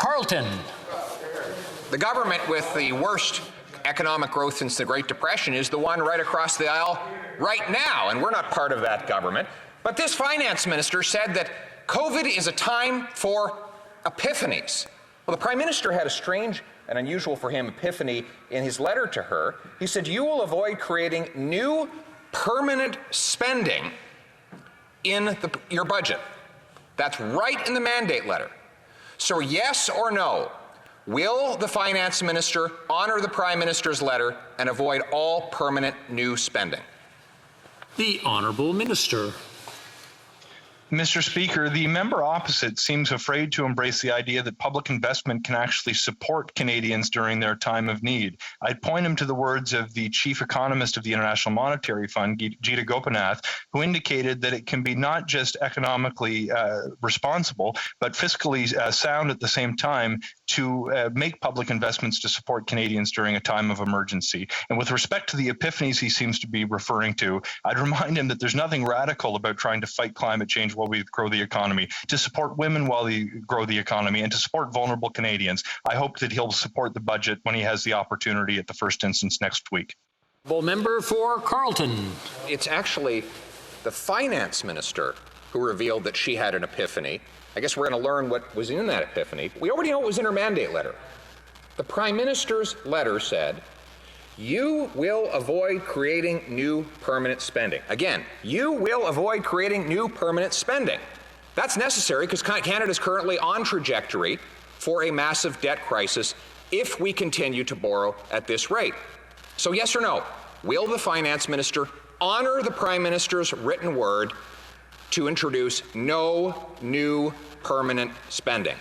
Carleton. The government with the worst economic growth since the Great Depression is the one right across the aisle right now, and we're not part of that government. But this finance minister said that COVID is a time for epiphanies. Well, the Prime Minister had a strange and unusual for him epiphany in his letter to her. He said, you will avoid creating new permanent spending in your budget. That's right in the mandate letter. So yes or no, will the finance minister honor the Prime Minister's letter and avoid all permanent new spending? The Honourable Minister. Mr. Speaker, the member opposite seems afraid to embrace the idea that public investment can actually support Canadians during their time of need. I'd point him to the words of the chief economist of the International Monetary Fund, Gita Gopinath, who indicated that it can be not just economically responsible, but fiscally sound at the same time to make public investments to support Canadians during a time of emergency. And with respect to the epiphanies he seems to be referring to, I'd remind him that there's nothing radical about trying to fight climate change while we grow the economy, to support women while we grow the economy, and to support vulnerable Canadians. I hope that he'll support the budget when he has the opportunity at the first instance next week. Member for Carleton. It's actually the finance minister who revealed that she had an epiphany. I guess we're going to learn what was in that epiphany. We already know what was in her mandate letter. The Prime Minister's letter said, you will avoid creating new permanent spending. Again, you will avoid creating new permanent spending. That's necessary because Canada is currently on trajectory for a massive debt crisis if we continue to borrow at this rate. So yes or no, will the finance minister honor the Prime Minister's written word to introduce no new permanent spending?